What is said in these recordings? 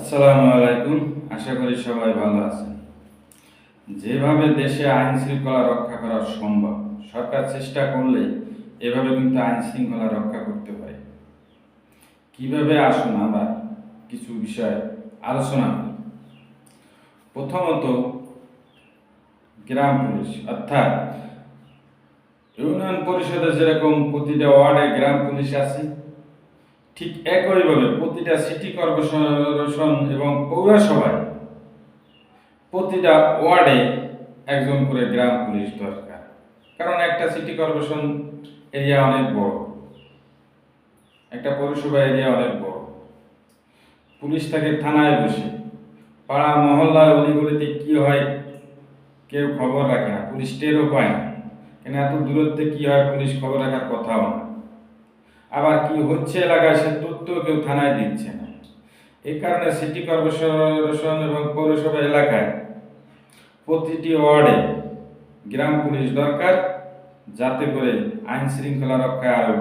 আসসালামু আলাইকুম। আশা করি সবাই ভালো আছেন। যেভাবে দেশে আইন শৃঙ্খলা রক্ষা করা সম্ভব, সরকার চেষ্টা করলে এভাবে কিন্তু আইন শৃঙ্খলা রক্ষা করতে পারে। কিভাবে আসুন আমরা কিছু বিষয় আলোচনা করি। প্রথমত, গ্রাম পুলিশ অর্থাৎ ইউনিয়ন পরিষদে যেরকম প্রতিটা ওয়ার্ডে গ্রাম পুলিশ আছে, ঠিক একইভাবে প্রতিটা সিটি কর্পোরেশন এবং পৌরসভায় প্রতিটা ওয়ার্ডে একজন করে গ্রাম পুলিশ দরকার। কারণ একটা সিটি কর্পোরেশন এরিয়া অনেক বড়, একটা পৌরসভা এরিয়া অনেক বড়। পুলিশ থাকে থানায় বসে, পাড়া মহল্লায় অলিগলিতে কি হয় কেউ খবর রাখে না, পুলিশ টেরও পায় না। কেন এত দূরত্বে কি হয় পুলিশ খবর রাখার কথাও না। আবার কি হচ্ছে এলাকায় সে তথ্য কেউ থানায় দিচ্ছে না। এই কারণে সিটি কর্পোরেশন এবং পৌরসভা এলাকায় প্রতিটি ওয়ার্ডে গ্রাম পুলিশ দরকার, যাতে করে আইন শৃঙ্খলা রক্ষায় আরো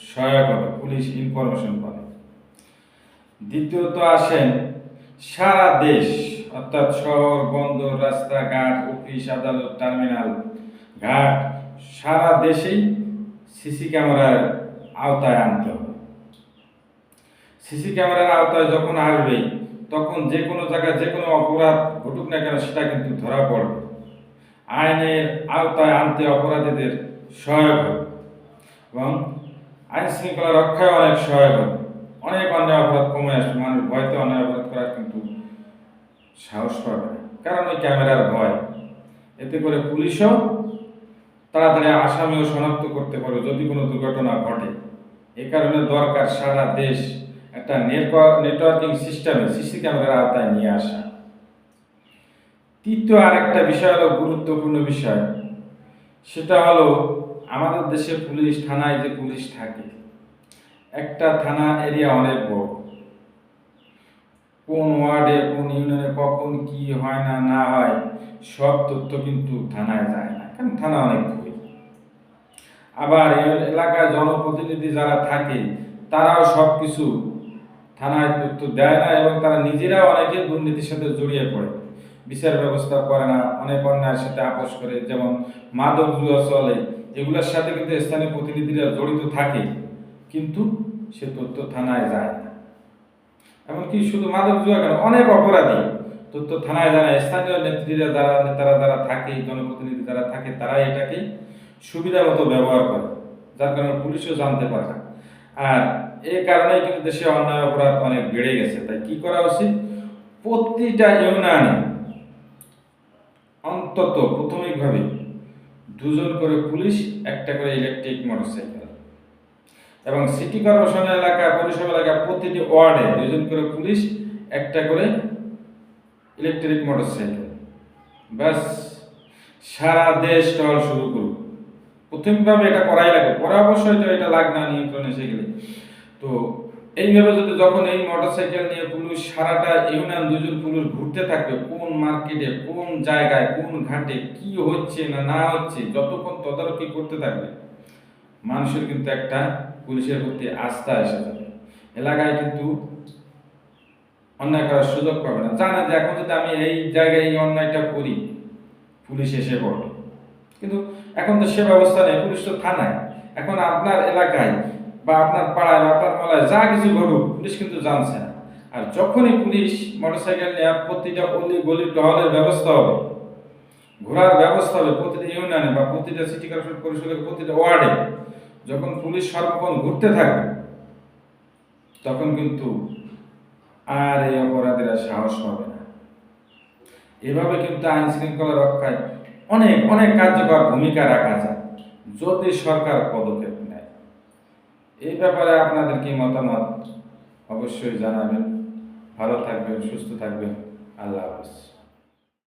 সহায়ক হবে, পুলিশ ইনফরমেশন পাবে। দ্বিতীয়ত আসেন সারা দেশ অর্থাৎ শহর, বন্দর, রাস্তাঘাট, অফিস, আদালত, টার্মিনাল, ঘাট সারা দেশেই সিসি ক্যামেরার আওতায় আনতে হবে। সিসি ক্যামেরার আওতায় যখন আসবে তখন যে কোনো জায়গায় যে কোনো অপরাধ ঘটুক না কেন সেটা কিন্তু ধরা পড়বে। আইনের আওতায় আনতে অপরাধীদের সহায়ক হবে এবং আইন শৃঙ্খলা রক্ষায় অনেক সহায়ক হবে। অনেক অন্যায় অপরাধ কমে আসবে, মানুষ ভয়তে অন্যায় অপরাধ করার কিন্তু সাহস পাবে না, কারণ ওই ক্যামেরার ভয়। এতে করে পুলিশও তাড়াতাড়ি আসামিও শনাক্ত করতে পারবে যদি কোনো দুর্ঘটনা ঘটে। এ কারণে দরকার সারা দেশ একটা নেটওয়ার্কিং সিস্টেমে সিসি ক্যামেরার আওতায় নিয়ে আসা। তৃতীয় আরেকটা বিষয় হলো গুরুত্বপূর্ণ বিষয়, সেটা হলো আমাদের দেশে পুলিশ থানায় যে পুলিশ থাকে, একটা থানা এরিয়া অনেক বড়। কোন ওয়ার্ডে কোন ইউনিয়নে কখন কি হয় না না হয় সব তথ্য কিন্তু থানায় যায় না, কারণ থানা অনেক দূরে। আবার এই এলাকায় জনপ্রতিনিধি যারা থাকে তারাও সব কিছু থানায় তথ্য দেয় না এবং তারা নিজেরাও অনেকে দুর্নীতির সাথে জড়িয়ে পড়ে, বিচার ব্যবস্থা করে না, অনেক অন্যায়ের সাথে আপোষ করে। যেমন মাদক জুয়া চলে, এগুলোর সাথে কিন্তু স্থানীয় প্রতিনিধিরা জড়িত থাকে, কিন্তু সে তথ্য থানায় যায় না। এমনকি শুধু মাদক জুয়া কেন, অনেক অপরাধী তথ্য থানায় যায় না। স্থানীয় নেতারা যারা থাকে, জনপ্রতিনিধি যারা থাকে, তারা এটাকে সুবিধা মতো ব্যবহার করে, যার কারণে পুলিশও জানতে পারে না। আর এই কারণেই কিন্তু দেশে অন্যায় অপরাধ অনেক বেড়ে গেছে। তাই কি করা উচিত, প্রতিটা ইউনিয়নে অন্তত প্রাথমিকভাবে দুজন করে পুলিশ, একটা করে ইলেকট্রিক মোটরসাইকেল, এবং সিটি কর্পোরেশন এলাকা, পৌরসভা এলাকা প্রতিটি ওয়ার্ডে দুজন করে পুলিশ, একটা করে ইলেকট্রিক মোটরসাইকেল। ব্যাস, সারা দেশ টহল শুরু করুক। প্রাথমিকভাবে এটা করাই লাগবে, পরে অবশ্যই তো এটা লাগবে না নিয়ন্ত্রণ এসে গেলে। তো এইভাবে যদি যখন এই মোটরসাইকেল নিয়ে পুলিশ সারাটা ইউনিয়ন দুজন পুলিশ ঘুরতে থাকবে, কোন মার্কেটে কোন জায়গায় কোন ঘাটে কি হচ্ছে না না হচ্ছে, যতক্ষণ তদারকি করতে থাকবে, মানুষের কিন্তু একটা পুলিশের প্রতি আস্থা এসে যাবে। এলাকায় কিন্তু অন্যায় করার সুযোগ পাবে না, জানে যে এখন যদি আমি এই জায়গায় এই অন্যায়টা করি পুলিশ এসে পড়বে। কিন্তু এখন তো সে ব্যবস্থা নেই, পুলিশ তো থানায়। এখন আপনার এলাকায় বা আপনার পাড়ায় বা আপনার মহল্লায় যা কিছু ঘটুক পুলিশ কিন্তু জানছে না। আর যখনই পুলিশ মোটরসাইকেল নিয়ে প্রতিটা অলি গলি টহলের ব্যবস্থা হবে, ঘোরার ব্যবস্থা হবে প্রতিটা ইউনিয়নে বা প্রতিটা সিটি কর্পোরেশন পরিষদের প্রতিটা ওয়ার্ডে, যখন পুলিশ সর্বক্ষণ ঘুরতে থাকবে, তখন কিন্তু আর এই অপরাধীরা সাহস পাবে না। এভাবে কিন্তু আইন শৃঙ্খলা রক্ষায় অনেক অনেক কার্যকর ভূমিকা রাখা যায় যদি সরকার পদক্ষেপ নেয়। এই ব্যাপারে আপনাদের কি মতামত অবশ্যই জানাবেন। ভালো থাকবেন, সুস্থ থাকবেন। আল্লাহ হাফেজ।